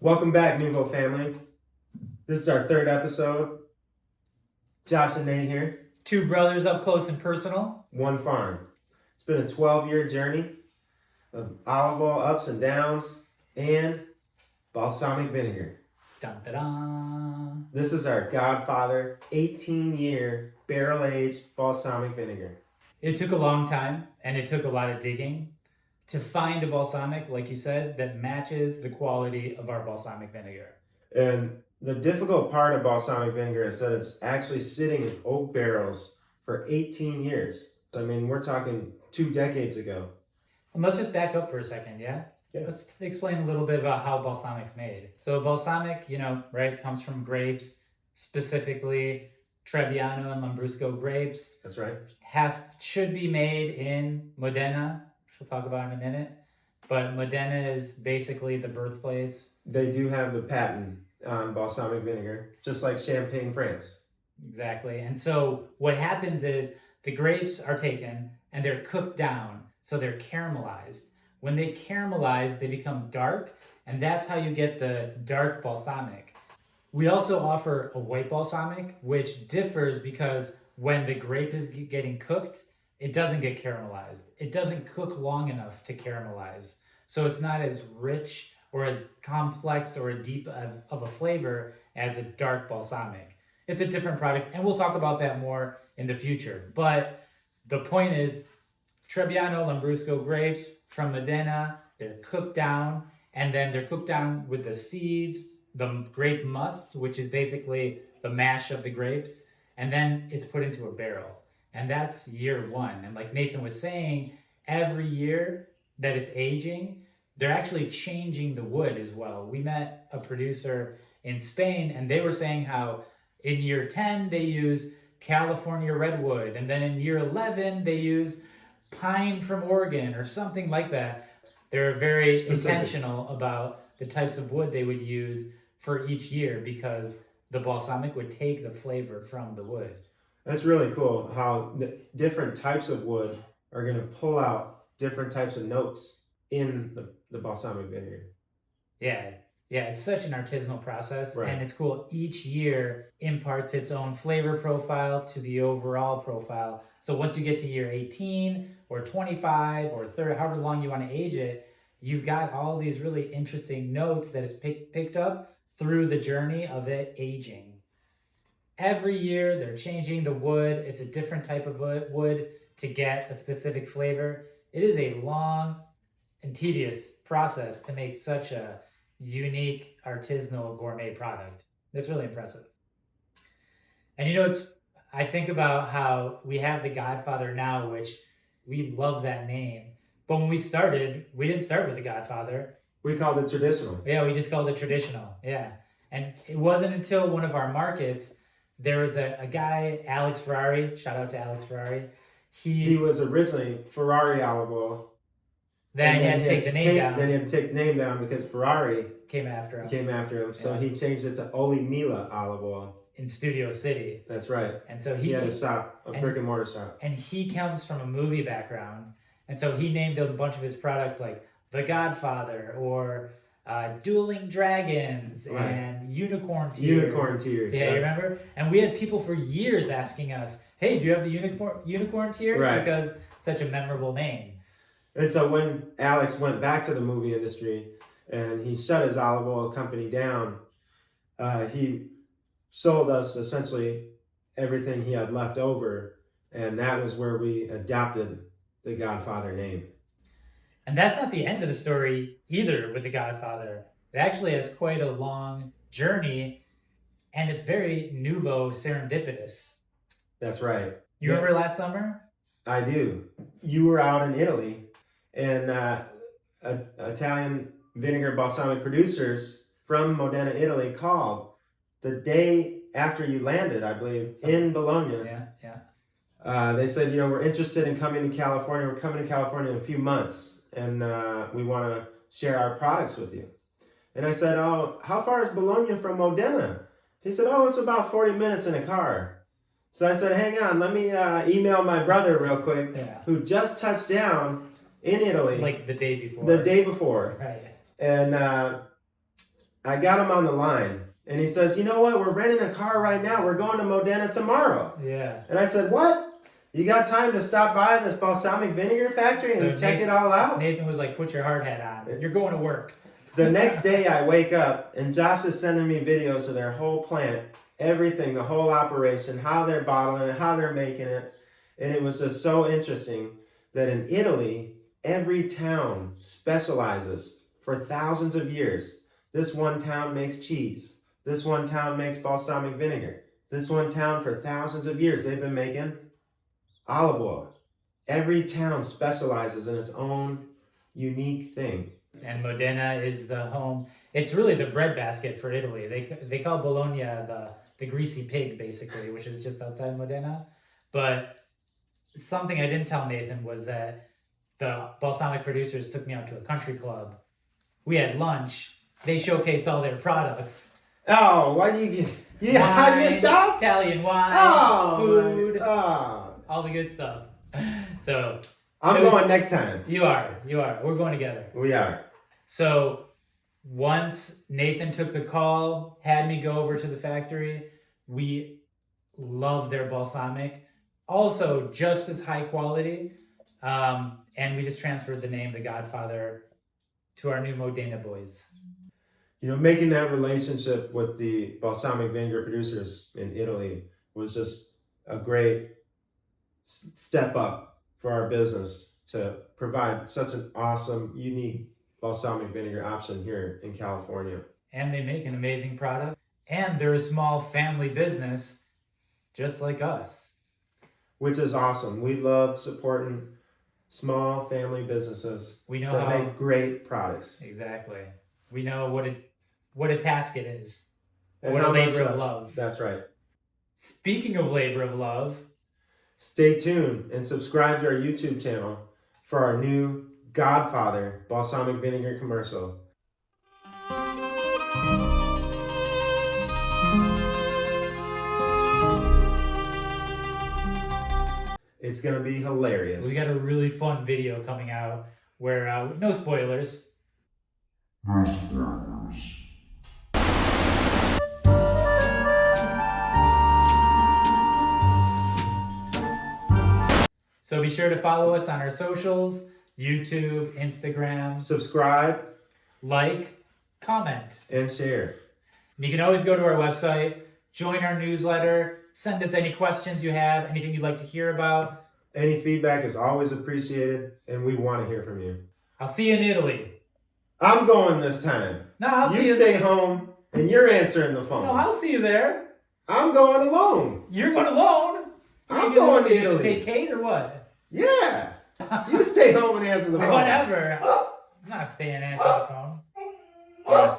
Welcome back, Nuvo family. This is our third episode. Josh and Nate here. Two brothers up close and personal. One farm. It's been a 12-year journey of olive oil ups and downs and balsamic vinegar. Dun, da, dun. This is our Godfather 18-year barrel-aged balsamic vinegar. It took a long time and it took a lot of digging to find a balsamic, like you said, that matches the quality of our balsamic vinegar. And the difficult part of balsamic vinegar is that it's actually sitting in oak barrels for 18 years. I mean, we're talking 2 decades ago. And let's just back up for a second, yeah? Yeah. Let's explain a little bit about how balsamic's made. So balsamic, right, comes from grapes, specifically Trebbiano and Lambrusco grapes. That's right. Should be made in Modena, which we'll talk about in a minute. But Modena is basically the birthplace. They do have the patent on balsamic vinegar, just like Champagne, France. Exactly. And so what happens is the grapes are taken and they're cooked down, so they're caramelized. When they caramelize, they become dark, and that's how you get the dark balsamic. We also offer a white balsamic, which differs because when the grape is getting cooked, it doesn't get caramelized. It doesn't cook long enough to caramelize. So it's not as rich or as complex or a deep of a flavor as a dark balsamic. It's a different product, and we'll talk about that more in the future. But the point is, Trebbiano Lambrusco grapes from Modena, they're cooked down, and then they're cooked down with the seeds, the grape must, which is basically the mash of the grapes, and then it's put into a barrel. And that's year one. And like Nathan was saying, every year that it's aging, they're actually changing the wood as well. We met a producer in Spain, and they were saying how in year 10, they use California redwood, and then in year 11, they use pine from Oregon or something like that. They're very intentional about the types of wood they would use for each year because the balsamic would take the flavor from the wood. That's really cool how the different types of wood are going to pull out different types of notes in the balsamic vinegar. Yeah, it's such an artisanal process, Right. And it's cool. Each year imparts its own flavor profile to the overall profile. So once you get to year 18 or 25 or 30, however long you want to age it, you've got all these really interesting notes that is picked up through the journey of it aging. Every year they're changing the wood. It's a different type of wood to get a specific flavor. It is a long and tedious process to make such a unique artisanal gourmet product. That's really impressive. And I think about how we have the Godfather now, which we love that name. But when we started, we didn't start with the Godfather. We called it traditional. Yeah, we just called it traditional. Yeah. And it wasn't until one of our markets, there was a guy, Alex Ferrari. Shout out to Alex Ferrari. He was originally Ferrari olive oil. Then he had to take the name down. Then he had to take the name down because Ferrari came after him. So he changed it to Oli Mila olive oil. In Studio City. That's right. And so he had a shop, a brick and mortar shop. And he comes from a movie background. And so he named a bunch of his products like The Godfather or Dueling Dragons, right, and Unicorn Tears. Unicorn Tears. Yeah, you remember? And we had people for years asking us, hey, do you have the Unicorn Tears? Right. Because it's such a memorable name. And so when Alex went back to the movie industry and he shut his olive oil company down, he sold us essentially everything he had left over. And that was where we adopted the Godfather name. And that's not the end of the story either with the Godfather. It actually has quite a long journey, and it's very Nuvo serendipitous. That's right. You remember last summer? I do. You were out in Italy, and Italian vinegar balsamic producers from Modena, Italy called the day after you landed, I believe, in Bologna. Yeah. They said, we're interested in coming to California. We're coming to California in a few months, and we want to share our products with you. And I said, oh, how far is Bologna from Modena? He said, oh, it's about 40 minutes in a car. So I said, hang on, let me email my brother real quick, who just touched down in Italy. Like the day before. The day before. Right. And I got him on the line, and he says, you know what? We're renting a car right now. We're going to Modena tomorrow. Yeah. And I said, what? You got time to stop by this balsamic vinegar factory and check it all out? Nathan was like, put your hard hat on. You're going to work. The next day I wake up, and Josh is sending me videos of their whole plant, everything, the whole operation, how they're bottling it, how they're making it. And it was just so interesting that in Italy, every town specializes for thousands of years. This one town makes cheese. This one town makes balsamic vinegar. This one town for thousands of years, they've been making olive oil. Every town specializes in its own unique thing. And Modena is the home. It's really the breadbasket for Italy. They call Bologna the greasy pig, basically, which is just outside Modena. But something I didn't tell Nathan was that the balsamic producers took me out to a country club. We had lunch. They showcased all their products. Oh, why do you get... Yeah, Wine, I missed out? Italian wine, food, all the good stuff. So I'm going next time. You are. We're going together. We are. So once Nathan took the call, had me go over to the factory, we love their balsamic. Also, just as high quality. And we just transferred the name, the Godfather, to our new Modena boys. You know, making that relationship with the balsamic vinegar producers in Italy was just a great step up for our business to provide such an awesome, unique balsamic vinegar option here in California. And they make an amazing product. And they're a small family business, just like us. Which is awesome. We love supporting small family businesses that make great products. Exactly. We know what a task it is. And what a labor of love. That's right. Speaking of labor of love, stay tuned and subscribe to our YouTube channel for our new Godfather balsamic vinegar commercial. It's going to be hilarious. We got a really fun video coming out where, no spoilers. No spoilers. So be sure to follow us on our socials, YouTube, Instagram. Subscribe, like, comment, and share. And you can always go to our website, join our newsletter, send us any questions you have, anything you'd like to hear about. Any feedback is always appreciated, and we want to hear from you. I'll see you in Italy. I'm going this time. No, I'll see you. You stay home, and you're answering the phone. No, I'll see you there. I'm going alone. You're going alone? I'm going to Italy. Take Kate or what? Yeah. You stay home and answer the phone. Whatever. I'm not staying and answering the phone.